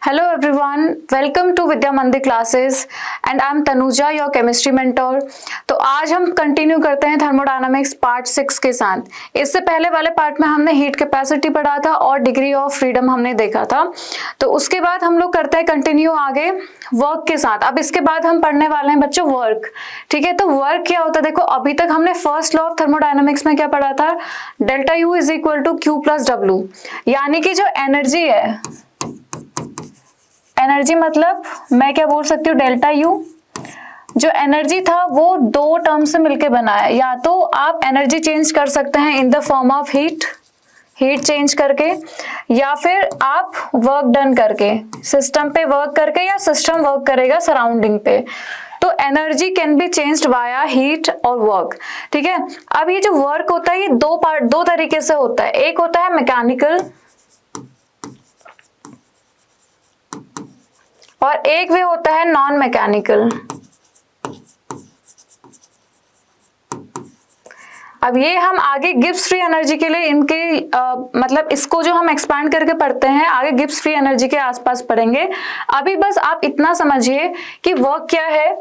Hello everyone, welcome to विद्या मंदिर classes and I am Tanuja your chemistry mentor. तो आज हम कंटिन्यू करते हैं थर्मोडायनामिक्स पार्ट 6 के साथ। इससे पहले वाले पार्ट में हमने हीट कैपेसिटी पढ़ा था और डिग्री ऑफ फ्रीडम हमने देखा था। तो उसके बाद हम लोग करते हैं कंटिन्यू आगे वर्क के साथ। अब इसके बाद हम पढ़ने वाले हैं बच्चों वर्क। ठीक है, तो वर्क क्या होता है? देखो अभी तक हमने फर्स्ट लॉ ऑफ थर्मोडायनामिक्स में क्या पढ़ा था, delta U is equal to Q plus W, यानी कि जो एनर्जी है, एनर्जी मतलब मैं क्या बोल सकती हूँ, डेल्टा यू जो एनर्जी था वो दो टर्म से मिलके बना है। या तो आप एनर्जी चेंज कर सकते हैं in the form of heat, heat change करके, या फिर आप वर्क डन करके, सिस्टम पे वर्क करके, या सिस्टम वर्क करेगा सराउंडिंग पे। तो energy can be changed via heat और वर्क। ठीक है, अब ये जो वर्क होता है ये दो तरीके से होता है। एक होता है मैकेनिकल और एक वे होता है नॉन मैकेनिकल। अब ये हम आगे गिब्स फ्री एनर्जी के लिए इनके मतलब इसको जो हम एक्सपैंड करके पढ़ते हैं आगे गिब्स फ्री एनर्जी के आसपास पढ़ेंगे। अभी बस आप इतना समझिए कि वर्क क्या है।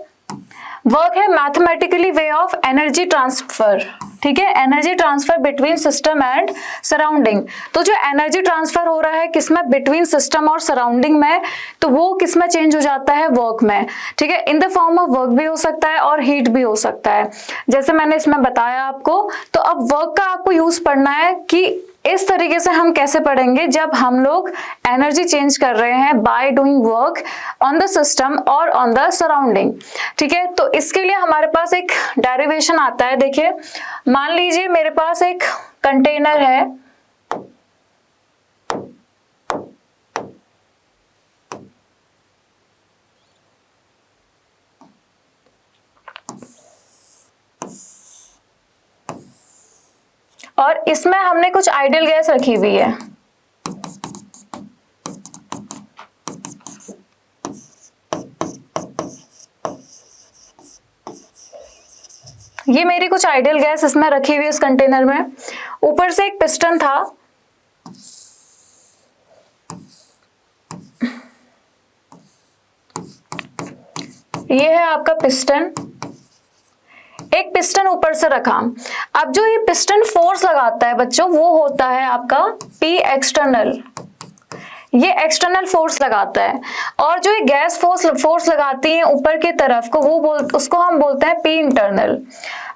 वर्क है mathematically way of energy transfer. ठीक है, energy transfer between system and surrounding. तो जो एनर्जी ट्रांसफर हो रहा है किसमें, बिटवीन सिस्टम और सराउंडिंग में, तो वो किसमें चेंज हो जाता है, वर्क में। ठीक है, in the form of work भी हो सकता है और हीट भी हो सकता है, जैसे मैंने इसमें बताया आपको। तो अब वर्क का आपको यूज पढ़ना है कि इस तरीके से हम कैसे पढ़ेंगे जब हम लोग एनर्जी चेंज कर रहे हैं by doing work on the system और ऑन द सराउंडिंग। ठीक है, तो इसके लिए हमारे पास एक डेरिवेशन आता है। देखिए, मान लीजिए मेरे पास एक कंटेनर है, और इसमें हमने कुछ आइडियल गैस रखी हुई है। ये मेरी कुछ आइडियल गैस इसमें रखी हुई है इस कंटेनर में। ऊपर से एक पिस्टन था, ये है आपका पिस्टन। एक पिस्टन ऊपर से रखा। अब जो ये पिस्टन फोर्स लगाता है बच्चों वो होता है आपका पी एक्सटर्नल। ये एक्सटर्नल फोर्स लगाता है, और जो ये गैस फोर्स लगाती है ऊपर की तरफ को उसको हम बोलते हैं पी इंटरनल।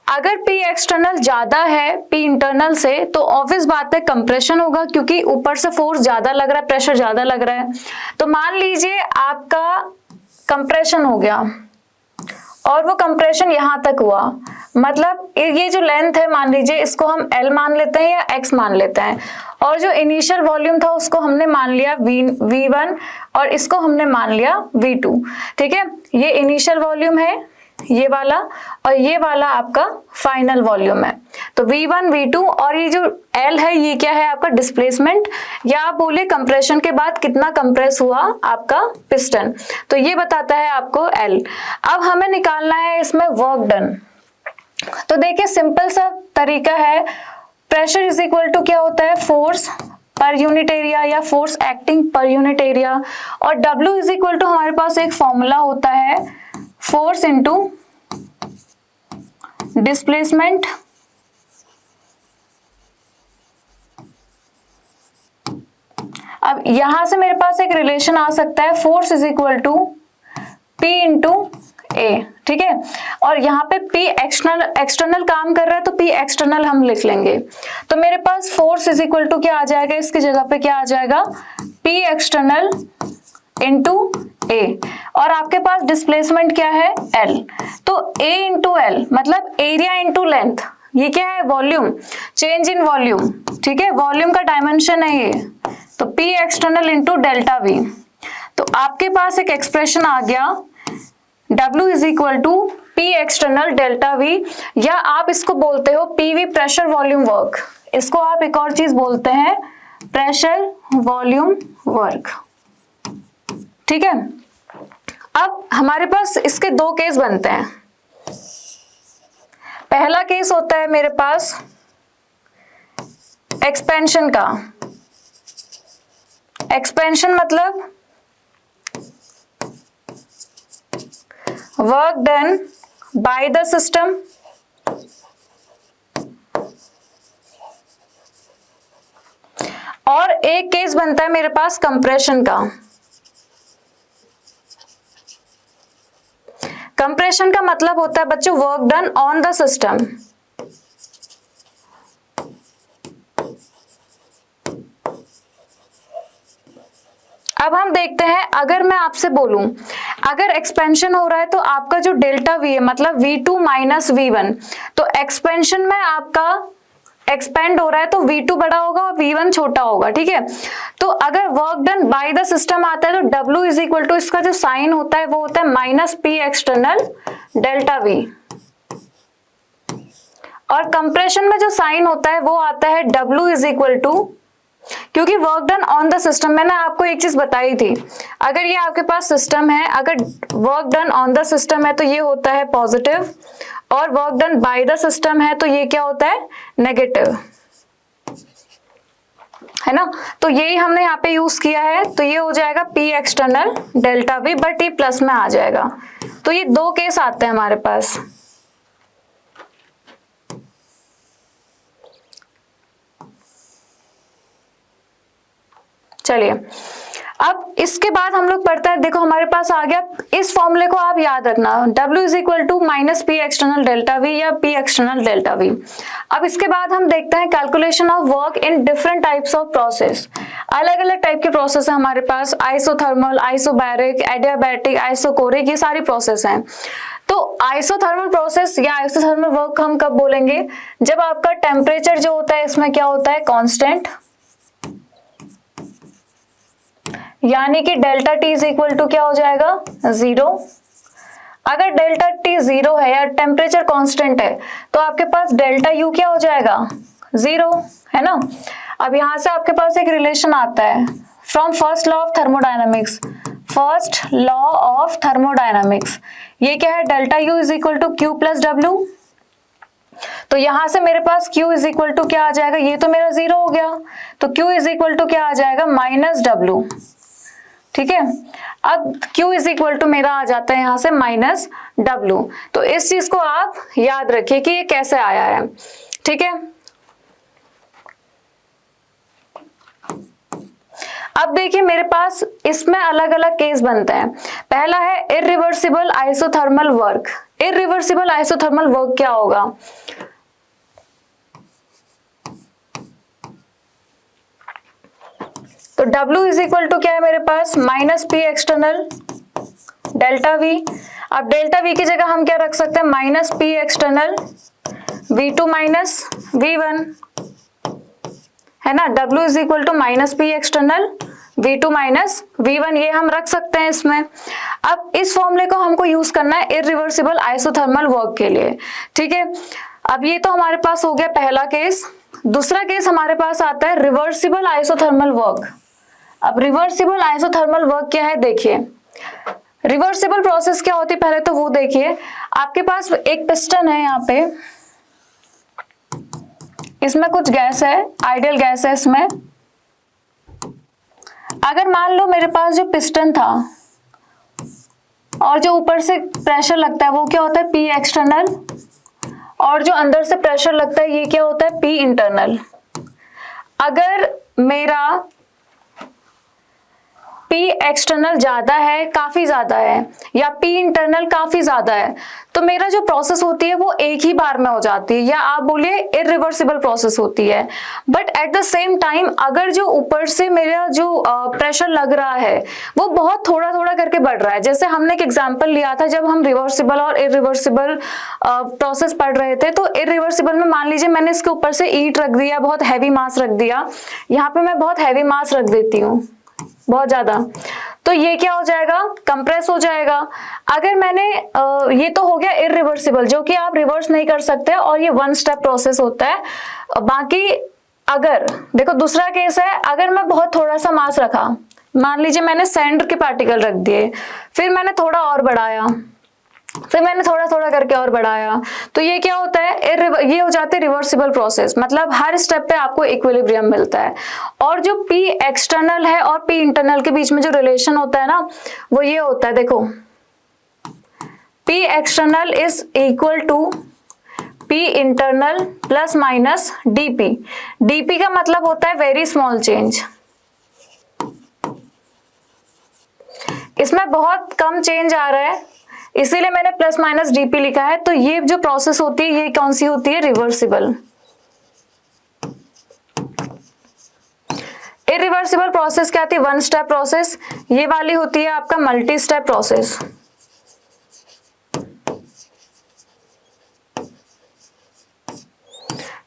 अगर पी एक्सटर्नल ज्यादा है पी इंटरनल से तो ऑब्वियस बात है कंप्रेशन होगा, क्योंकि ऊपर से फोर्स ज्यादा लग रहा है, प्रेशर ज्यादा लग रहा है। तो मान लीजिए आपका कंप्रेशन हो गया और वो कंप्रेशन यहां तक हुआ, मतलब ये जो लेंथ है मान लीजिए इसको हम L मान लेते हैं या X मान लेते हैं, और जो इनिशियल वॉल्यूम था उसको हमने मान लिया V1 और इसको हमने मान लिया V2। ठीक है, ये इनिशियल वॉल्यूम है ये वाला, और ये वाला आपका फाइनल वॉल्यूम है। तो V1 V2 और ये जो L है ये क्या है आपका डिस्प्लेसमेंट, या आप बोले कंप्रेशन के बाद कितना कंप्रेस हुआ आपका पिस्टन, तो ये बताता है आपको L। अब हमें निकालना है इसमें वर्क डन। तो देखिए सिंपल सा तरीका है, प्रेशर इज इक्वल टू क्या होता है, फोर्स पर यूनिट एरिया या force acting per unit area, और W इज इक्वल टू हमारे पास एक फॉर्मूला होता है फोर्स इंटू डिस्प्लेसमेंट। अब यहां से मेरे पास एक रिलेशन आ सकता है, force is equal to P into A. ठीक है, और यहाँ पे P एक्सटर्नल काम कर रहा है तो P एक्सटर्नल हम लिख लेंगे। तो मेरे पास फोर्स इज इक्वल टू क्या आ जाएगा, इसकी जगह पे क्या आ जाएगा, P एक्सटर्नल इंटू ए, और आपके पास डिस्प्लेसमेंट क्या है L। तो A इंटू एल मतलब एरिया इंटू लेंथ, ये क्या है वॉल्यूम, चेंज इन वॉल्यूम। ठीक है, वॉल्यूम का डायमेंशन है ये, तो P external into delta V। तो आपके पास एक एक्सप्रेशन आ गया W is equal to P external delta V, या आप इसको बोलते हो PV प्रेशर वॉल्यूम वर्क। इसको आप एक और चीज बोलते हैं प्रेशर वॉल्यूम वर्क। ठीक है, अब हमारे पास इसके दो केस बनते हैं। पहला केस होता है मेरे पास एक्सपेंशन का। एक्सपेंशन मतलब work done by the system और एक केस बनता है मेरे पास कंप्रेशन का। कंप्रेशन का मतलब होता है बच्चों work done on the system. अब हम देखते हैं, अगर मैं आपसे बोलूं अगर एक्सपेंशन हो रहा है तो आपका जो डेल्टा वी है मतलब V2 माइनस V1, तो एक्सपेंशन में आपका एक्सपेंड हो रहा है तो V2 बड़ा होगा और V1 छोटा होगा, ठीक है। तो अगर work done by the system आता है तो W इज इक्वल टू इसका जो साइन होता है वो होता है minus P external delta V, और कंप्रेशन में जो साइन होता है वो आता है W इज इक्वल टू, क्योंकि work done on the system, मैंने आपको एक चीज बताई थी, अगर ये आपके पास सिस्टम है, अगर work done on the system है तो ये होता है पॉजिटिव, और work done by the system है तो ये क्या होता है नेगेटिव, है ना। तो यही हमने यहाँ पे यूज किया है, तो ये हो जाएगा P external delta V, but ये प्लस में आ जाएगा। तो ये दो केस आते हैं हमारे पास। चलिए अब इसके बाद हम लोग पढ़ते हैं, देखो हमारे पास आ गया, इस फॉर्मूले को आप याद रखना, W is equal to minus P external delta V या P एक्सटर्नल डेल्टा V। अब इसके बाद हम देखते हैं calculation of work in different types of process. अलग अलग टाइप के प्रोसेस है हमारे पास, आइसोथर्मल, आइसोबैरिक, एडियाबैटिक, आइसोकोरिक, ये सारी प्रोसेस हैं। तो आइसोथर्मल प्रोसेस या आइसोथर्मल वर्क हम कब बोलेंगे, जब आपका टेम्परेचर जो होता है इसमें क्या होता है कांस्टेंट, यानी कि delta T is equal to क्या हो जाएगा 0। अगर डेल्टा T 0 है या टेम्परेचर कांस्टेंट है तो आपके पास डेल्टा U क्या हो जाएगा 0, है ना। अब यहां से आपके पास एक रिलेशन आता है from first law of thermodynamics, first law of thermodynamics, ये क्या है delta U is equal to Q plus W। तो यहां से मेरे पास Q इज इक्वल टू क्या आ जाएगा, ये तो मेरा 0 हो गया, तो Q इज इक्वल टू क्या आ जाएगा माइनस W, ठीक है। अब Q इज इक्वल टू मेरा आ जाता है यहां से माइनस W। तो इस चीज को आप याद रखिए कि ये कैसे आया है, ठीक है। अब देखिए मेरे पास इसमें अलग अलग केस बनते हैं। पहला है irreversible isothermal work. Irreversible isothermal work क्या होगा, तो W इज इक्वल टू क्या है मेरे पास minus P external delta V। अब डेल्टा V की जगह हम क्या रख सकते हैं minus P external V2 minus V1, है ना। W is equal to minus P external V2 minus V1, ये हम रख सकते हैं इसमें। अब इस फॉर्मूले को हमको यूज करना है इरिवर्सिबल आइसोथर्मल वर्क के लिए, ठीक है। अब ये तो हमारे पास हो गया पहला केस। दूसरा केस हमारे पास आता है रिवर्सिबल आइसोथर्मल वर्क। अब रिवर्सिबल आइसोथर्मल वर्क क्या है, देखिए रिवर्सिबल प्रोसेस क्या होती है पहले तो वो देखिए। आपके पास एक पिस्टन है, यहाँ पे इसमें कुछ गैस है, आइडियल गैस है इसमें। अगर मान लो मेरे पास जो पिस्टन था और जो ऊपर से प्रेशर लगता है वो क्या होता है P एक्सटर्नल, और जो अंदर से प्रेशर लगता है ये क्या होता है P इंटरनल। अगर मेरा P एक्सटर्नल ज्यादा है, काफी ज्यादा है, या P इंटरनल काफी ज्यादा है, तो मेरा जो प्रोसेस होती है वो एक ही बार में हो जाती है, या आप बोलिए इरिवर्सिबल प्रोसेस होती है। But at the same time अगर जो ऊपर से मेरा जो प्रेशर लग रहा है वो बहुत थोड़ा थोड़ा करके बढ़ रहा है, जैसे हमने एक एग्जांपल लिया था जब हम रिवर्सिबल और इरिवर्सिबल प्रोसेस पढ़ रहे थे। तो इरिवर्सिबल में मान लीजिए मैंने इसके ऊपर से ईंट रख दिया, बहुत हैवी मास रख दिया, यहाँ पे मैं बहुत हैवी मास रख देती हूँ बहुत ज्यादा, तो ये क्या हो जाएगा कंप्रेस हो जाएगा। अगर मैंने ये तो हो गया इरिवर्सिबल जो कि आप रिवर्स नहीं कर सकते और ये वन स्टेप प्रोसेस होता है। बाकी अगर देखो दूसरा केस है, अगर मैं बहुत थोड़ा सा मास रखा, मान लीजिए मैंने सैंड के पार्टिकल रख दिए, फिर मैंने थोड़ा और बढ़ाया, फिर मैंने थोड़ा थोड़ा करके और बढ़ाया, तो ये क्या होता है ये हो जाते हैं रिवर्सिबल प्रोसेस, मतलब हर स्टेप पे आपको इक्विलिब्रियम मिलता है। और जो P एक्सटर्नल है और P इंटरनल के बीच में जो रिलेशन होता है ना वो ये होता है, देखो P external is equal to P internal plus minus dP। dP का मतलब होता है वेरी स्मॉल चेंज, इसमें बहुत कम चेंज आ रहा है इसीलिए मैंने प्लस माइनस dP लिखा है। तो ये जो प्रोसेस होती है ये कौन सी होती है? रिवर्सिबल। इरिवर्सिबल प्रोसेस क्या आती है? One step process. ये वाली होती है आपका मल्टी स्टेप प्रोसेस।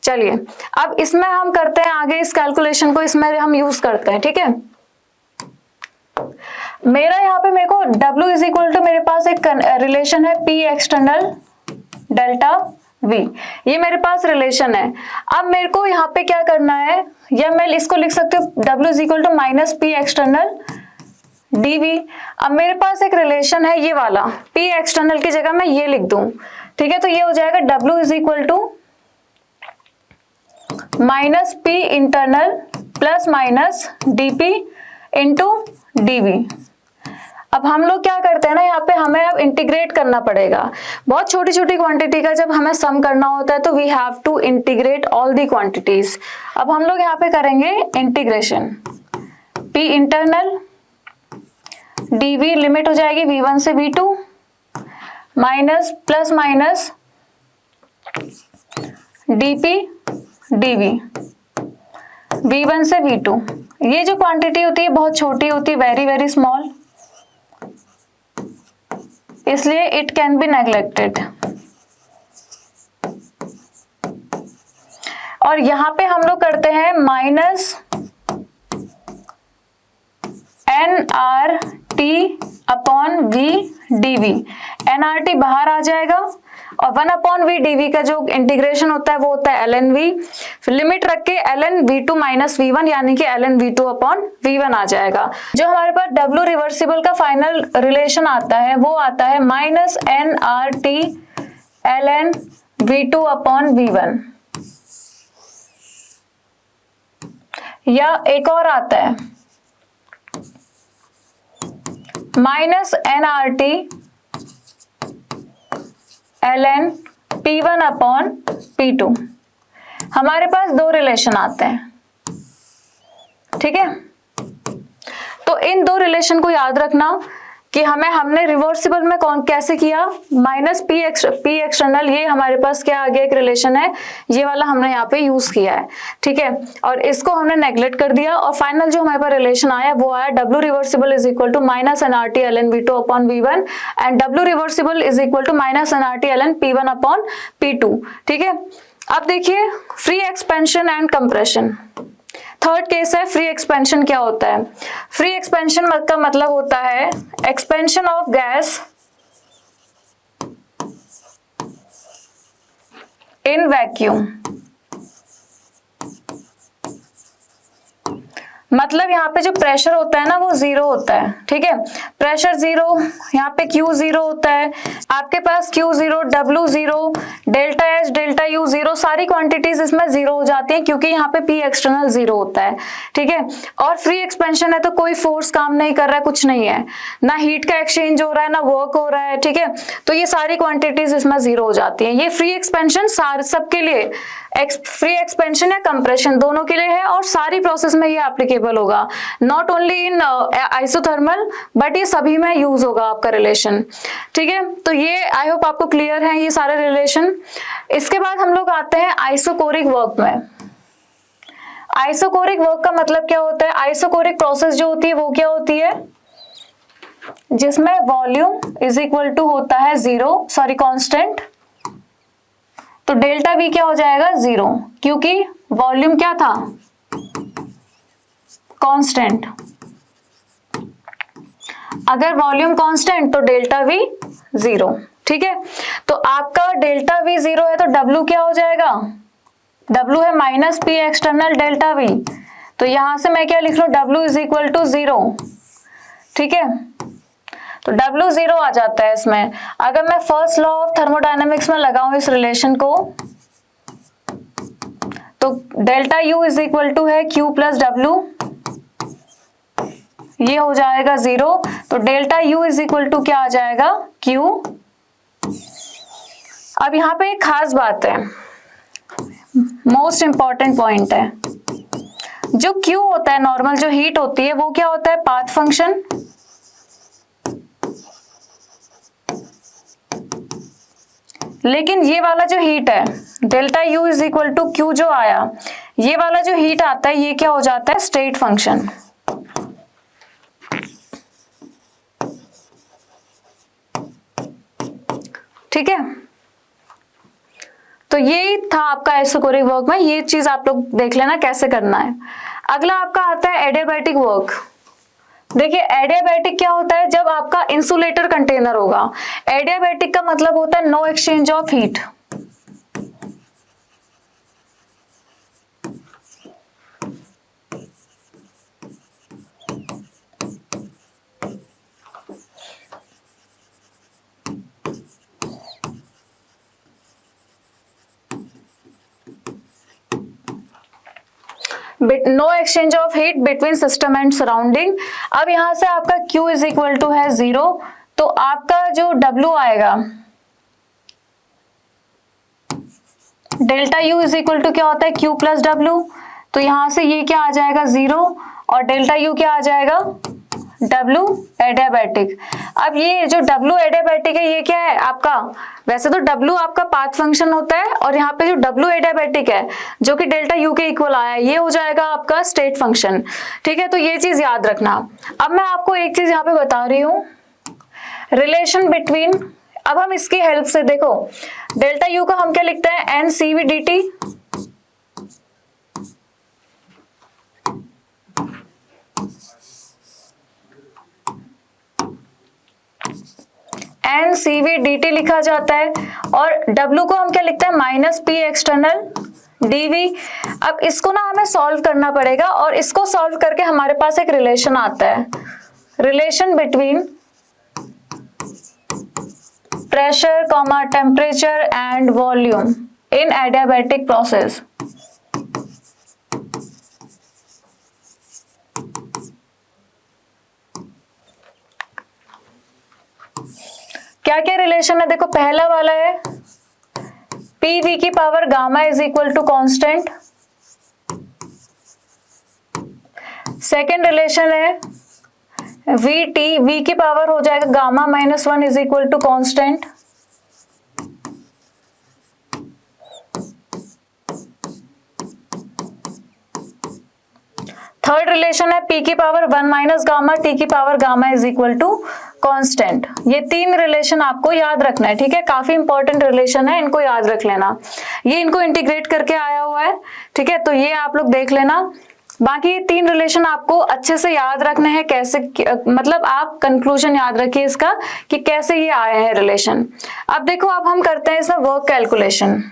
चलिए अब इसमें हम करते हैं आगे, इस कैलकुलेशन को इसमें हम यूज करते हैं। ठीक है, मेरा यहाँ पे मेरे को W इज इक्वल टू, मेरे पास एक रिलेशन है P एक्सटर्नल डेल्टा V, ये मेरे पास रिलेशन है। अब मेरे को यहाँ पे क्या करना है, या मैं इसको लिख सकती हूँ W is equal to minus P external dV। अब मेरे पास एक रिलेशन है ये वाला, P एक्सटर्नल की जगह मैं ये लिख दूं। ठीक है, तो ये हो जाएगा W is equal to minus P internal plus minus dP into dV। अब हम लोग क्या करते हैं ना, यहाँ पे हमें अब इंटीग्रेट करना पड़ेगा। बहुत छोटी छोटी क्वांटिटी का जब हमें सम करना होता है तो we have to integrate all the quantities. अब हम लोग यहाँ पे करेंगे integration, P internal dV limit हो जाएगी V1 से V2 minus plus minus dP dV V1 से V2। ये जो क्वांटिटी होती है बहुत छोटी होती है, वेरी वेरी स्मॉल, इसलिए इट कैन बी नेग्लेक्टेड। और यहां पे हम लोग करते हैं minus nRT upon V dV। nRT बाहर आ जाएगा और 1 अपॉन V dV का जो इंटीग्रेशन होता है वो होता है ln V। फिर लिमिट रख के ln V2 माइनस V1 यानी कि ln V2 अपॉन V1 आ जाएगा। जो हमारे पास W रिवर्सिबल का फाइनल रिलेशन आता है वो आता है minus nRT ln V2 upon V1। या एक और आता है minus nRT ln P1 upon P2। हमारे पास दो रिलेशन आते हैं। ठीक है, तो इन दो रिलेशन को याद रखना कि हमने रिवर्सिबल में कौन कैसे किया, माइनस P एक्सटर्नल, ये हमारे पास क्या आ गया एक रिलेशन है, ये वाला हमने यहाँ पे यूज किया है। ठीक है, और इसको हमने नेग्लेक्ट कर दिया और फाइनल जो हमारे पास रिलेशन आया वो आया W reversible is equal to minus nRT ln V2 upon V1 and W reversible is equal to minus nRT ln P1 upon P2। ठीक है, अब देखिए free expansion and compression. Third case है फ्री एक्सपेंशन। क्या होता है free expansion का मतलब होता है expansion of gas in vacuum. मतलब यहाँ पे जो प्रेशर होता है ना वो जीरो होता है। ठीक है, प्रेशर जीरो, यहाँ पे Q जीरो होता है, आपके पास Q zero, W zero, delta H delta U zero, सारी क्वांटिटीज इसमें जीरो हो जाती हैं क्योंकि यहाँ पे P एक्सटर्नल जीरो होता है। ठीक है, और फ्री एक्सपेंशन है तो कोई फोर्स काम नहीं कर रहा है, कुछ नहीं है, ना हीट का एक्सचेंज हो रहा है ना वर्क हो रहा है। ठीक है, तो ये सारी क्वांटिटीज इसमें जीरो हो जाती है। ये फ्री एक्सपेंशन सबके लिए, फ्री एक्सपेंशन या कंप्रेशन दोनों के लिए है और सारी प्रोसेस में ये एप्लीकेबल होगा, not only in isothermal but ये सभी में यूज होगा आपका रिलेशन। ठीक है, तो ये आई होप आपको क्लियर है ये सारे रिलेशन। इसके बाद हम लोग आते हैं आइसोकोरिक वर्क में। आइसोकोरिक वर्क का मतलब क्या होता है, आइसोकोरिक प्रोसेस जो होती है वो क्या होती है, जिसमें वॉल्यूम इज इक्वल टू होता है जीरो, सॉरी कांस्टेंट, तो डेल्टा V क्या हो जाएगा जीरो, क्योंकि वॉल्यूम क्या था कांस्टेंट। अगर वॉल्यूम कांस्टेंट तो डेल्टा V जीरो। ठीक है, तो आपका डेल्टा V जीरो है तो W क्या हो जाएगा, W है minus P external delta V, तो यहां से मैं क्या लिख लूं W is equal to zero. ठीक है, तो W जीरो आ जाता है इसमें। अगर मैं फर्स्ट लॉ ऑफ थर्मोडायनेमिक्स में लगाऊं इस रिलेशन को तो delta U is equal to है Q प्लस W, ये हो जाएगा जीरो, तो delta U is equal to क्या आ जाएगा Q अब यहाँ पे एक खास बात है, मोस्ट इंपॉर्टेंट पॉइंट है, जो Q होता है नॉर्मल जो हीट होती है वो क्या होता है, पाथ फंक्शन। लेकिन ये वाला जो हीट है delta U is equal to Q जो आया, ये वाला जो हीट आता है ये क्या हो जाता है, स्टेट फंक्शन। ठीक है, तो ये था आपका आइसोकोरिक वर्क में, ये चीज आप लोग देख लेना कैसे करना है। अगला आपका आता है एडियाबैटिक वर्क। देखिए एडियाबैटिक क्या होता है, जब आपका इंसुलेटर कंटेनर होगा। एडियाबैटिक का मतलब होता है no exchange of heat. No exchange of heat between system and surrounding. अब यहां से आपका Q इज इक्वल टू है 0, तो आपका जो W आएगा, delta U is equal to क्या होता है, Q प्लस W। तो यहां से ये क्या आ जाएगा 0, और डेल्टा U क्या आ जाएगा, W एडियाबैटिक। अब ये जो W एडियाबैटिक है ये क्या है आपका, वैसे तो W आपका पाथ फंक्शन होता है, और यहाँ पे जो W एडियाबैटिक है जो कि डेल्टा U के इक्वल आया है ये हो जाएगा आपका स्टेट फंक्शन। ठीक है, तो ये चीज याद रखना। अब मैं आपको एक चीज यहाँ पे बता रही हूँ, रिलेशन बिटवीन, अब हम इसकी हेल्प से देखो, डेल्टा U का हम क्या लिखते हैं, NCV/dt। NCV/dt लिखा जाता है, और W को हम क्या लिखते हैं, -P एक्सटर्नल dV। अब इसको ना हमें सॉल्व करना पड़ेगा, और इसको सॉल्व करके हमारे पास एक रिलेशन आता है, relation between pressure, temperature and volume in adiabatic process. क्या क्या रिलेशन है, देखो पहला वाला है PV की power gamma is equal to constant. Second relation है VT, V की पावर हो जाएगा gamma -1 is equal to constant. Third relation है P की पावर 1 माइनस गामा, T की power gamma is equal to constant. ये तीन रिलेशन आपको याद रखना है, ठीक है, काफी इंपॉर्टेंट रिलेशन है, इनको याद रख लेना। ये इनको इंटीग्रेट करके आया हुआ है, ठीक है, तो ये आप लोग देख लेना। बाकी ये तीन रिलेशन आपको अच्छे से याद रखने हैं, कैसे मतलब आप कंक्लूजन याद रखिए इसका कि कैसे ये आए हैं रिलेशन। अब देखो, अब हम करते हैं इसमें वर्क कैलकुलेशन।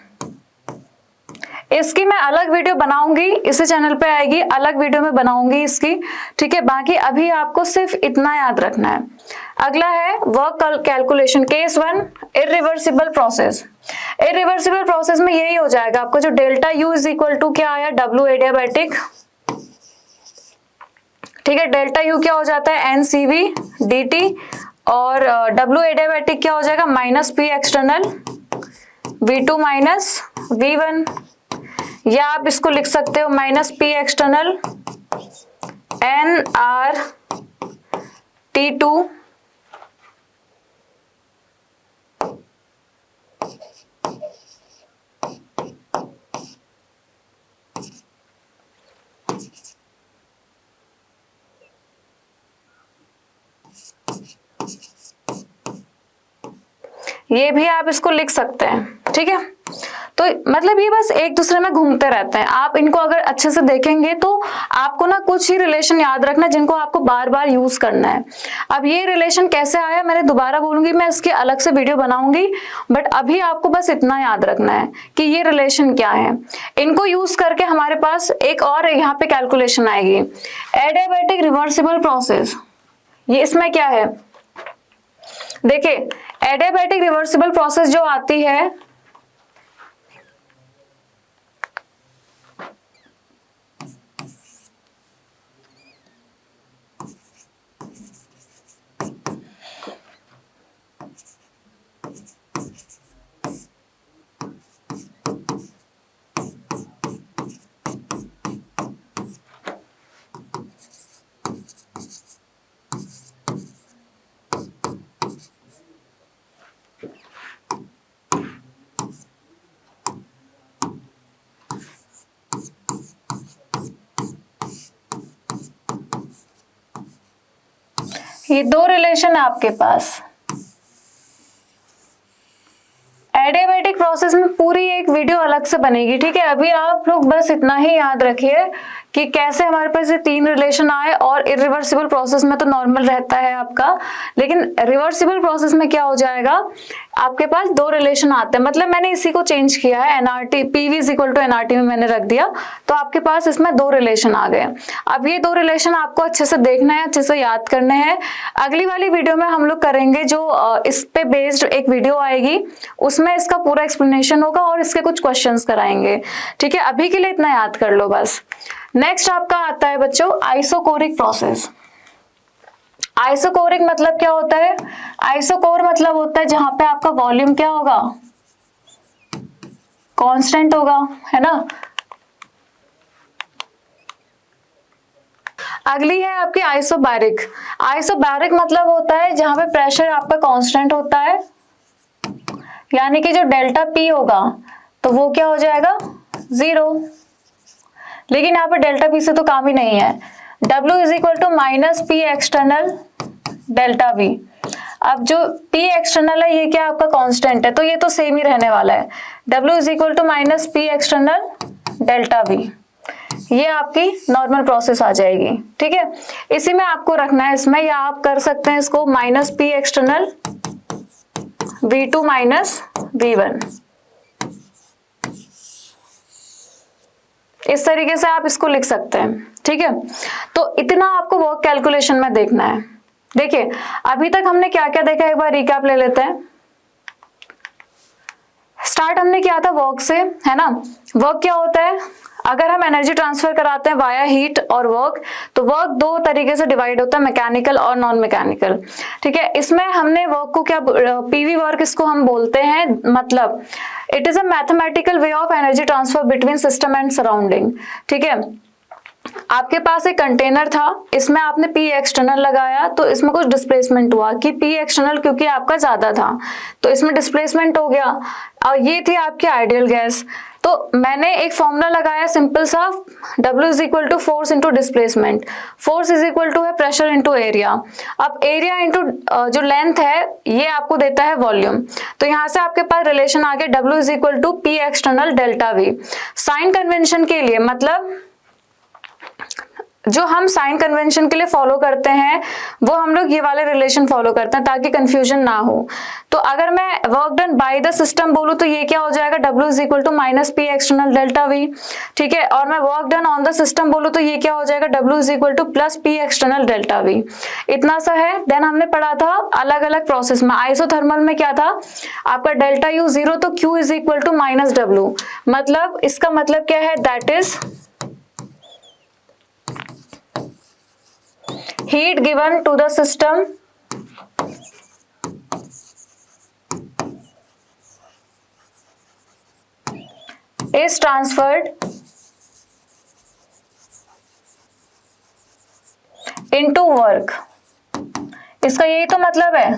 इसकी मैं अलग वीडियो बनाऊंगी, इसी चैनल पे आएगी, अलग वीडियो में बनाऊंगी इसकी, ठीक है। बाकी अभी आपको सिर्फ इतना याद रखना है। अगला है work calculation. Case 1 irreversible process. Irreversible process में यही हो जाएगा आपको, जो delta U is equal to क्या आया, W एडियाबैटिक, ठीक है, डेल्टा U क्या हो जाता है, NCV/dt, और W एडियाबैटिक क्या हो जाएगा, -P external V2 minus V1, या आप इसको लिख सकते हो -P एक्सटर्नल nRT2 ये भी आप इसको लिख सकते हैं, ठीक है। तो मतलब ये बस एक दूसरे में घूमते रहते हैं, आप इनको अगर अच्छे से देखेंगे तो आपको ना कुछ ही रिलेशन याद रखना है जिनको आपको बार बार यूज करना है। अब ये रिलेशन कैसे आया मैंने दोबारा बोलूंगी, मैं इसकी अलग से वीडियो बनाऊंगी, बट अभी आपको बस इतना याद रखना है कि ये रिलेशन क्या है। इनको यूज करके हमारे पास एक और यहाँ पे कैलकुलेशन आएगी, एडियाबैटिक रिवर्सिबल प्रोसेस। ये इसमें क्या है, देखिए एडियाबैटिक रिवर्सिबल प्रोसेस जो आती है, ये दो रिलेशन है आपके पास। एडियाबैटिक प्रोसेस में पूरी एक वीडियो अलग से बनेगी, ठीक है। अभी आप लोग बस इतना ही याद रखिए कि कैसे हमारे पास ये तीन रिलेशन आए, और इरिवर्सिबल प्रोसेस में तो नॉर्मल रहता है आपका, लेकिन रिवर्सिबल प्रोसेस में क्या हो जाएगा, आपके पास दो रिलेशन आते हैं। मतलब मैंने इसी को चेंज किया है, NRT PV is equal to NRT में मैंने रख दिया, तो आपके पास इसमें दो रिलेशन आ गए। अब ये दो रिलेशन आपको अच्छे से देखना है, अच्छे से याद करने हैं। अगली वाली वीडियो में हम लोग करेंगे जो इस पे बेस्ड एक वीडियो आएगी, उसमें इसका पूरा एक्सप्लेनेशन होगा और इसके कुछ क्वेश्चंस कराएंगे, ठीक है। अभी के लिए इतना याद कर लो बस। नेक्स्ट आपका आता है बच्चों आइसोकोरिक प्रोसेस। आइसोकोरिक मतलब क्या होता है, आइसोकोर मतलब होता है जहां पे आपका वॉल्यूम क्या होगा, कांस्टेंट होगा, है ना। अगली है आपकी आइसोबैरिक। आइसोबैरिक मतलब होता है जहां पे प्रेशर आपका कांस्टेंट होता है, यानी कि जो डेल्टा पी होगा तो वो क्या हो जाएगा, 0। लेकिन यहाँ पे डेल्टा पी से तो काम ही नहीं है। W is equal to minus P external delta V. अब जो P एक्सटर्नल है ये क्या आपका कांस्टेंट है, तो ये तो सेम ही रहने वाला है। W is equal to minus P external delta V, ये आपकी नॉर्मल प्रोसेस आ जाएगी, ठीक है। इसी में आपको रखना है इसमें, या आप कर सकते हैं इसको minus P external V2 minus V1, इस तरीके से आप इसको लिख सकते हैं, ठीक है। तो इतना आपको वर्क कैलकुलेशन में देखना है। देखिए अभी तक हमने क्या क्या देखा, एक बार रिकैप ले लेते हैं। स्टार्ट हमने किया था वर्क से, है ना। वर्क क्या होता है, अगर हम एनर्जी ट्रांसफर कराते हैं वाया हीट और वर्क, तो वर्क दो तरीके से डिवाइड होता है, मैकेनिकल और नॉन मैकेनिकल, ठीक है। इसमें हमने वर्क को क्या, पीवी वर्क इसको हम बोलते हैं, मतलब it is a mathematical way of energy transfer between system and surrounding, ठीक है। आपके पास एक कंटेनर था, इसमें आपने P एक्सटर्नल लगाया तो इसमें कुछ डिस्प्लेसमेंट हुआ कि P एक्सटर्नल क्योंकि आपका ज्यादा था तो इसमें डिस्प्लेसमेंट हो गया, और ये थी आपकी आइडियल गैस। तो मैंने एक फॉर्मूला लगाया सिंपल सा, W is equal to force into displacement, force is equal to है प्रेशर इंटू एरिया। अब एरिया इंटू जो लेंथ है ये आपको देता है वॉल्यूम, तो यहाँ से आपके पास रिलेशन आ गया W is equal to P external delta V। Sign convention के लिए, मतलब जो हम साइन कन्वेंशन के लिए फॉलो करते हैं वो हम लोग ये वाले रिलेशन फॉलो करते हैं ताकि कंफ्यूजन ना हो। तो अगर मैं work done by the system बोलूं तो ये क्या हो जाएगा, W is equal to minus P external delta V, ठीक है। और मैं work done on the system बोलूं तो ये क्या हो जाएगा, W is equal to plus P external delta V। इतना सा है। देन हमने पढ़ा था अलग अलग प्रोसेस में, आइसोथर्मल में क्या था आपका डेल्टा U 0, तो Q is equal to minus W। मतलब इसका मतलब क्या है, that is heat given to the system is transferred into work। इसका यही तो मतलब है।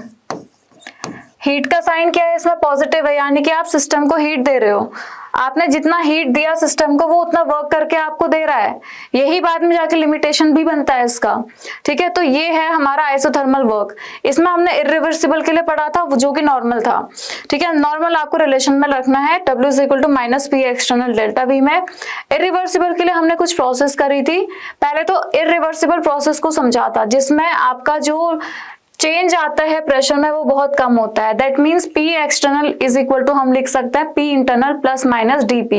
हीट का साइन क्या है इसमें, पॉजिटिव है, यानी कि आप सिस्टम को हीट दे रहे हो। आपने जितना हीट दिया सिस्टम को वो उतना वर्क करके आपको दे रहा है, यही बाद में जाके लिमिटेशन भी बनता है इसका, ठीक है। तो ये है हमारा आइसोथर्मल वर्क। इसमें हमने इरिवर्सिबल के लिए पढ़ा था जो कि नॉर्मल था, ठीक है। नॉर्मल आपको रिलेशन में रखना है, W is equal to minus P external delta V में। इरिवर्सिबल के लिए हमने कुछ प्रोसेस करी थी। पहले तो इरिवर्सिबल प्रोसेस को समझा था जिसमें आपका जो चेंज आता है प्रेशर में वो बहुत कम होता है। That means P external is equal to हम लिख सकते हैं P internal plus minus DP,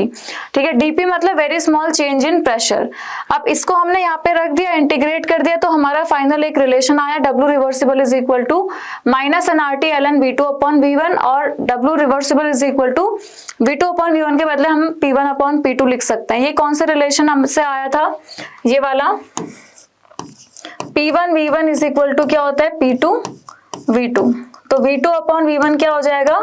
ठीक है। DP मतलब very small change in pressure. अब इसको हमने यहाँ पे रख दिया, इंटीग्रेट कर दिया, तो हमारा फाइनल एक रिलेशन आया, W reversible is equal to minus NRT ln V2 upon V1, और W reversible is equal to V2 upon V1 के बदले हम P1 अपॉन P2 लिख सकते हैं। ये कौन सा रिलेशन हमसे आया था, ये वाला P1 V1 is equal to क्या होता है, P2 V2। तो V2 अपॉन V1 क्या हो जाएगा,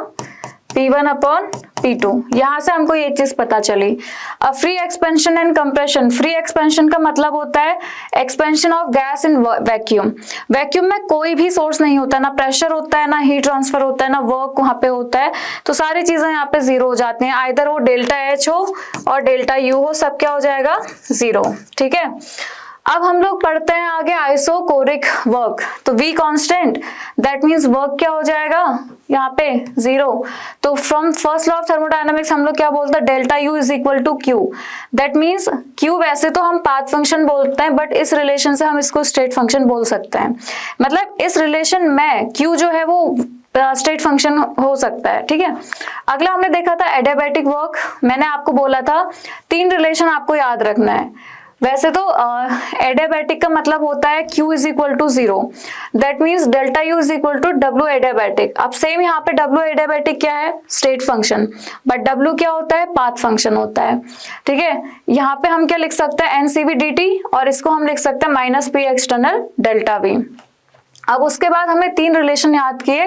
P1 अपॉन P2। यहां से हमको ये चीज पता चली। अब free expansion and compression. Free expansion का मतलब होता है expansion of gas in vacuum. Vacuum में कोई भी सोर्स नहीं होता, ना प्रेशर होता है, ना हीट ट्रांसफर होता है, ना वर्क वहां पे होता है, तो सारी चीजें यहाँ पे जीरो हो जाती हैं। आइदर वो डेल्टा H हो और डेल्टा U हो, सब क्या हो जाएगा, जीरो, ठीक है। अब हम लोग पढ़ते हैं आगे आइसोकोरिक वर्क। तो V constant, that means work क्या हो जाएगा यहाँ पे 0। तो from first law of thermodynamics हम लोग क्या बोलते हैं, delta U is equal to Q। That means Q वैसे तो हम पाथ फंक्शन बोलते हैं, बट इस रिलेशन से हम इसको स्टेट फंक्शन बोल सकते हैं। मतलब इस रिलेशन में Q जो है वो स्टेट फंक्शन हो सकता है, ठीक है। अगला हमने देखा था एडियाबैटिक वर्क। मैंने आपको बोला था 3 रिलेशन आपको याद रखना है। वैसे तो एडियाबैटिक का मतलब होता है Q is equal to 0, that means delta U is equal to W adiabatic. अब सेम यहाँ पे W एडियाबैटिक क्या है, स्टेट फंक्शन, बट W क्या होता है, पाथ फंक्शन होता है, ठीक है। यहाँ पे हम क्या लिख सकते हैं, NCV/dt, और इसको हम लिख सकते हैं minus P external delta V। अब उसके बाद हमने 3 रिलेशन याद किए,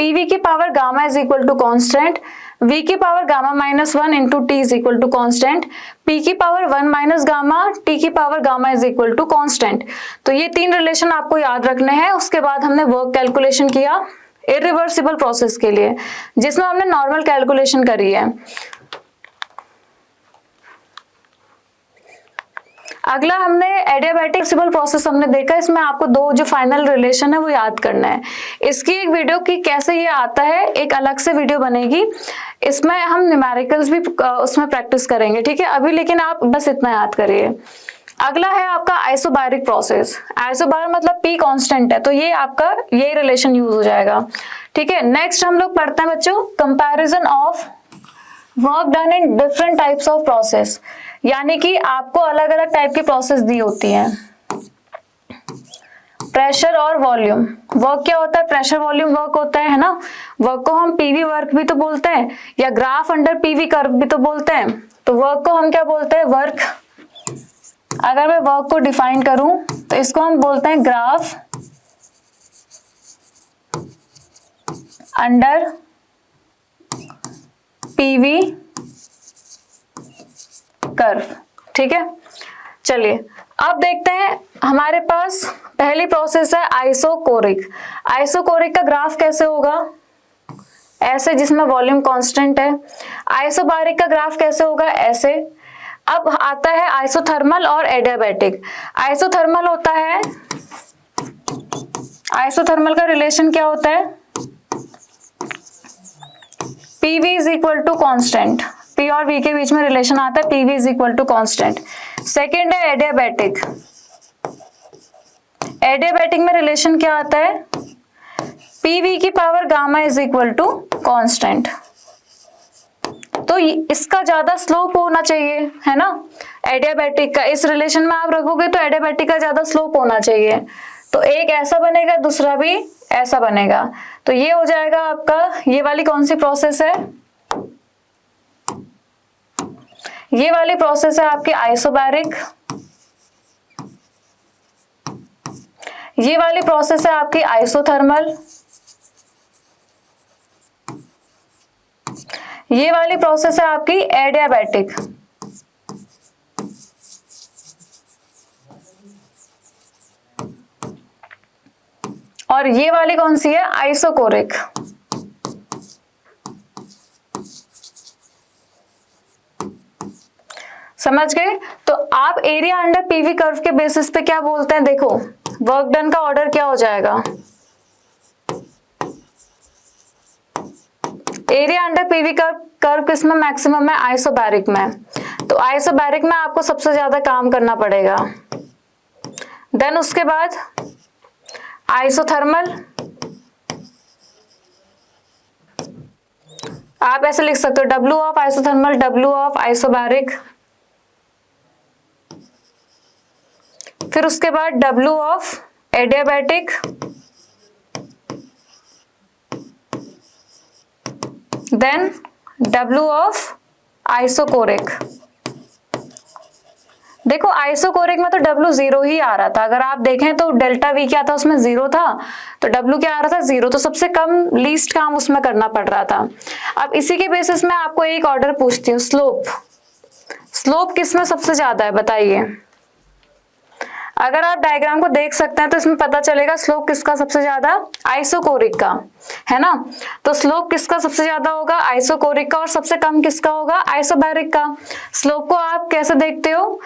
PV की power gamma is equal to constant, V की power gamma minus 1 into T is equal to constant, P की पावर 1 माइनस गामा, T की power gamma is equal to constant. तो ये 3 रिलेशन आपको याद रखने हैं। उसके बाद हमने वर्क कैलकुलेशन किया इरिवर्सिबल प्रोसेस के लिए, जिसमें हमने नॉर्मल कैलकुलेशन करी है। अगला हमने एडियाबैटिक रिवर्सिबल प्रोसेस हमने देखा। इसमें आपको 2 जो फाइनल रिलेशन है वो याद करना है। इसकी एक वीडियो की कैसे ये आता है, एक अलग से वीडियो बनेगी, इसमें हम न्यूमेरिकल्स भी उसमें प्रैक्टिस करेंगे, ठीक है। अभी लेकिन आप बस इतना याद करिए। अगला है आपका आइसोबारिक प्रोसेस। आइसोबार मतलब P कांस्टेंट है, तो ये आपका ये रिलेशन यूज हो जाएगा, ठीक है। नेक्स्ट हम लोग पढ़ते हैं बच्चों comparison of work done in different types of process, यानी कि आपको अलग अलग टाइप की प्रोसेस दी होती हैं। प्रेशर और वॉल्यूम वर्क क्या होता है, प्रेशर वॉल्यूम वर्क होता है ना। वर्क को हम पीवी वर्क भी तो बोलते हैं, या ग्राफ अंडर पीवी कर्व भी तो बोलते हैं। तो वर्क को हम क्या बोलते हैं, वर्क। अगर मैं वर्क को डिफाइन करूं तो इसको हम बोलते हैं ग्राफ अंडर पीवी कर्व, ठीक है। चलिए अब देखते हैं, हमारे पास पहली प्रोसेस है आइसोकोरिक। आइसोकोरिक का ग्राफ कैसे होगा, ऐसे, जिसमें वॉल्यूम कांस्टेंट है। आइसोबारिक का ग्राफ कैसे होगा, ऐसे। अब आता है आइसोथर्मल और एडियाबैटिक। आइसोथर्मल होता है, आइसोथर्मल का रिलेशन क्या होता है, PV is equal to constant. P और V के बीच में रिलेशन आता है PV is equal to constant. Second है एडियाबैटिक। एडियाबैटिक में रिलेशन क्या आता है, PV की power gamma is equal to constant. तो इसका ज्यादा स्लोप होना चाहिए, है ना, एडियाबैटिक का। इस रिलेशन में आप रखोगे तो एडियाबैटिक का ज्यादा स्लोप होना चाहिए। तो एक ऐसा बनेगा, दूसरा भी ऐसा बनेगा। तो ये हो जाएगा आपका, ये वाली कौन सी प्रोसेस है, ये वाली प्रोसेस है आपकी आइसोबैरिक। ये वाली प्रोसेस है आपकी आइसोथर्मल। ये वाली प्रोसेस है आपकी एडियाबैटिक। और ये वाली कौन सी है, आइसोकोरिक। समझ गए। तो आप एरिया अंडर पीवी कर्व के बेसिस पे क्या बोलते हैं, देखो वर्क डन का ऑर्डर क्या हो जाएगा, एरिया अंडर पीवी कर्व किसमें मैक्सिमम है, आइसोबैरिक में। तो आइसोबैरिक में आपको सबसे ज्यादा काम करना पड़ेगा। देन उसके बाद आइसोथर्मल, आप ऐसे लिख सकते हो W of isothermal, W of isobaric. फिर उसके बाद W of adiabatic, then W of isochoric. देखो आइसोकोरिक में तो W 0 ही आ रहा था, अगर आप देखें तो डेल्टा V क्या था, उसमें 0 था, तो W क्या आ रहा था, 0। तो सबसे कम लीस्ट काम उसमें करना पड़ रहा था। अब इसी के बेसिस में आपको एक ऑर्डर पूछती हूँ, स्लोप। स्लोप किसमें सबसे ज्यादा है बताइए। अगर आप डायग्राम को देख सकते हैं तो इसमें पता चलेगा स्लोप किसका सबसे ज्यादा, आइसोकोरिक का, है ना। तो स्लोप किसका सबसे ज्यादा होगा, आइसोकोरिक का, और सबसे कम किसका होगा, आइसोबैरिक का। स्लोप को आप कैसे देखते हो,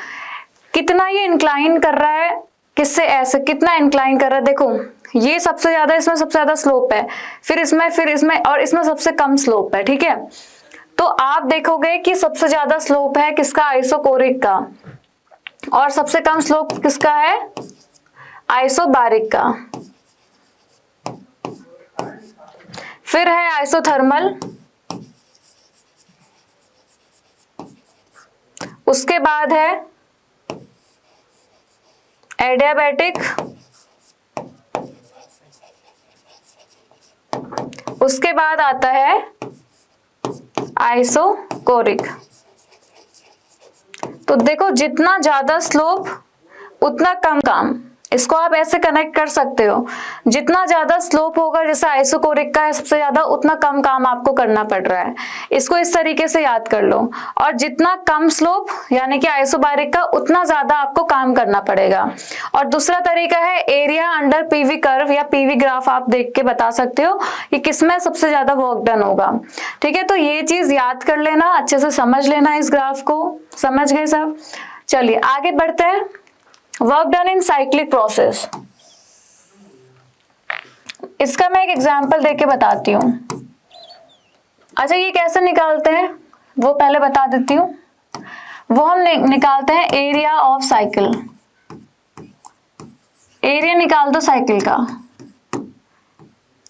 कितना ये इंक्लाइन कर रहा है, किससे ऐसे कितना इंक्लाइन कर रहा है, देखो ये सबसे ज्यादा, इसमें सबसे ज्यादा स्लोप है, फिर इसमें और इसमें सबसे कम स्लोप है, ठीक है। तो आप देखोगे कि सबसे ज्यादा स्लोप है किसका, आइसोकोरिक का, और सबसे कम स्लोप किसका है, आइसोबारिक का। फिर है आइसोथर्मल, उसके बाद है एडियाबैटिक, उसके बाद आता है आइसोकोरिक। तो देखो जितना ज्यादा स्लोप उतना कम काम, इसको आप ऐसे कनेक्ट कर सकते हो, जितना ज्यादा स्लोप होगा जैसे आइसोकोरिक का है सबसे ज्यादा, उतना कम काम आपको करना पड़ रहा है, इसको इस तरीके से याद कर लो। और जितना कम स्लोप यानी कि आइसोबारिक का, उतना ज्यादा आपको काम करना पड़ेगा। और दूसरा तरीका है एरिया अंडर पीवी कर्व या पीवी ग्राफ, आप देख के बता सकते हो कि किसमें सबसे ज्यादा वर्क डन होगा, ठीक है। तो ये चीज याद कर लेना, अच्छे से समझ लेना इस ग्राफ को, समझ गए सब। चलिए आगे बढ़ते हैं। Work done in cyclic process, इसका मैं एक एग्जांपल देके बताती हूँ। अच्छा ये कैसे निकालते हैं वो पहले बता देती हूँ। वो हम निकालते हैं एरिया ऑफ साइकिल, एरिया निकाल दो साइकिल का,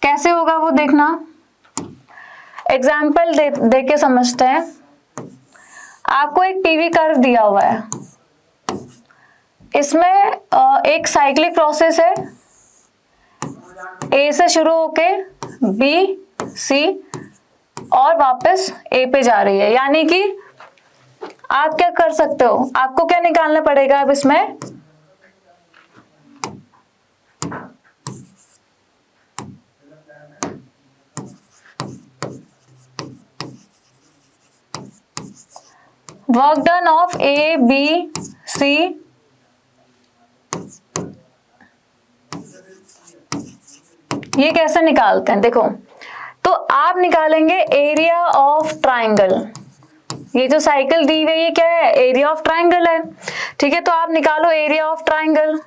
कैसे होगा वो देखना। एग्जांपल दे के समझते हैं। आपको एक पीवी कर्व दिया हुआ है, इसमें एक साइक्लिक प्रोसेस है, ए से शुरू होके बी सी और वापस ए पे जा रही है। यानी कि आप क्या कर सकते हो, आपको क्या निकालना पड़ेगा अब इसमें, work done of A B C ये कैसे निकालते हैं देखो। तो आप निकालेंगे एरिया ऑफ ट्राइंगल, ये जो साइकिल दी हुई है क्या है, एरिया ऑफ ट्राइंगल है, ठीक है। तो आप निकालो area of triangle.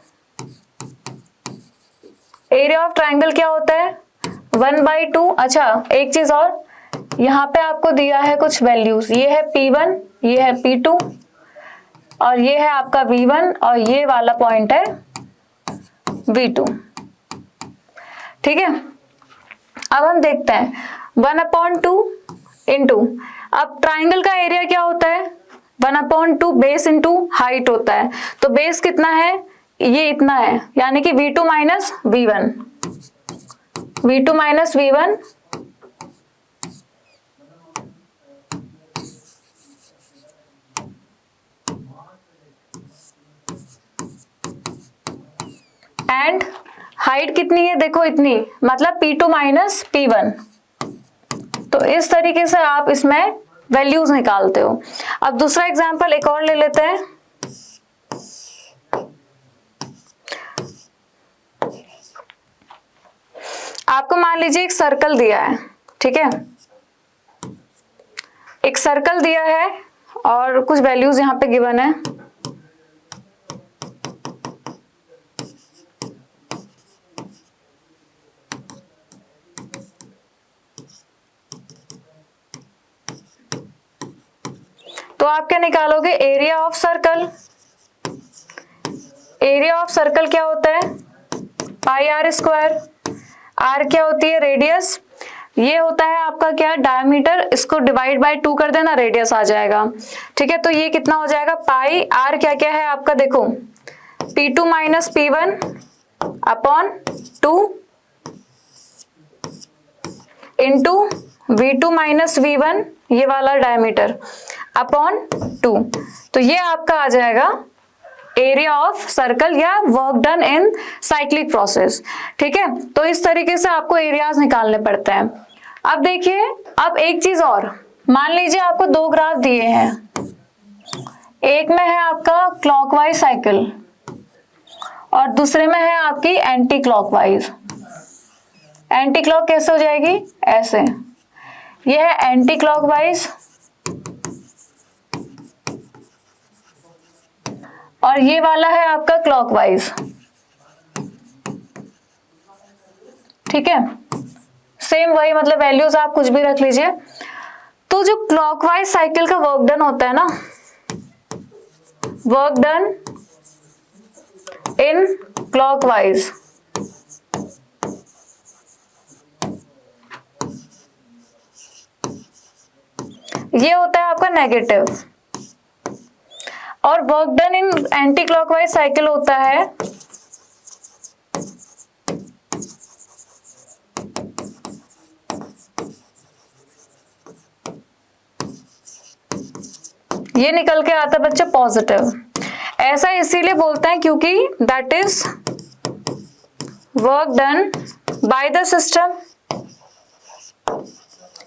Area of triangle क्या होता है, 1/2। अच्छा एक चीज और, यहाँ पे आपको दिया है कुछ वैल्यूज, ये है P1, ये है P2 और ये है आपका V1 और ये वाला पॉइंट है V2, ठीक है। अब हम देखते हैं 1/2 इंटू, अब ट्राइंगल का एरिया क्या होता है, 1/2 बेस इंटू हाइट होता है। तो बेस कितना है, ये इतना है, यानी कि V2 minus V1, V2 minus V1 and height कितनी है देखो इतनी, मतलब P2 माइनस P1। तो इस तरीके से आप इसमें वैल्यूज निकालते हो। अब दूसरा एग्जांपल एक और ले लेते हैं। आपको मान लीजिए एक सर्कल दिया है, ठीक है, एक सर्कल दिया है और कुछ वैल्यूज यहां पे गिवन है। तो आप क्या निकालोगे, area of circle. Area of circle क्या होता है, पाई आर स्क्वायर। आर क्या होती है, रेडियस। ये होता है आपका क्या, डायमीटर। इसको डिवाइड बाय 2 कर देना, रेडियस आ जाएगा, ठीक है। तो ये कितना हो जाएगा, पाई आर क्या क्या है आपका देखो, P2 minus P1 upon 2 into V2 minus V1 ये वाला डायमीटर अपॉन 2। तो ये आपका आ जाएगा एरिया ऑफ सर्कल या work done in cyclic process, ठीक है। तो इस तरीके से आपको एरियाज निकालने पड़ते हैं। अब देखिए, अब एक चीज और, मान लीजिए आपको 2 ग्राफ दिए हैं, एक में है आपका क्लॉकवाइज साइकिल और दूसरे में है आपकी एंटी क्लॉकवाइज। एंटी क्लॉक कैसे हो जाएगी, ऐसे, यह है एंटी क्लॉकवाइज और ये वाला है आपका क्लॉकवाइज। ठीक है, सेम वही, मतलब वैल्यूज आप कुछ भी रख लीजिए। तो जो क्लॉकवाइज साइकिल का वर्क डन होता है ना, वर्क डन इन क्लॉकवाइज, ये होता है आपका नेगेटिव, और work done in anti clockwise cycle होता है ये निकल के आता है बच्चे पॉजिटिव। ऐसा इसीलिए बोलते हैं क्योंकि that is work done by the system.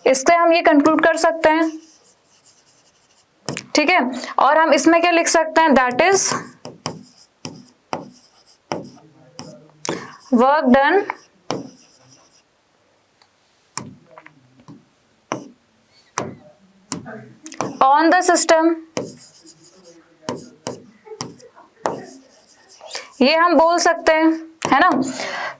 इससे हम ये कंक्लूड कर सकते हैं, ठीक है। और हम इसमें क्या लिख सकते हैं, that is work done on the system, ये हम बोल सकते हैं, है ना।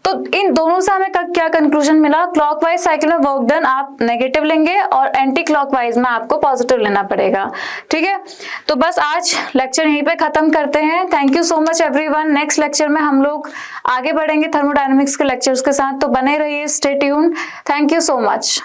तो इन दोनों से हमें क्या कंक्लूजन मिला, क्लॉकवाइज साइकिल में वर्क डन आप नेगेटिव लेंगे और एंटी क्लॉकवाइज में आपको पॉजिटिव लेना पड़ेगा, ठीक है। तो बस आज लेक्चर यहीं पे खत्म करते हैं। Thank you so much everyone. Next lecture में हम लोग आगे बढ़ेंगे थर्मोडायनेमिक्स के लेक्चर्स के साथ, तो बने रहिए, stay tuned. Thank you so much.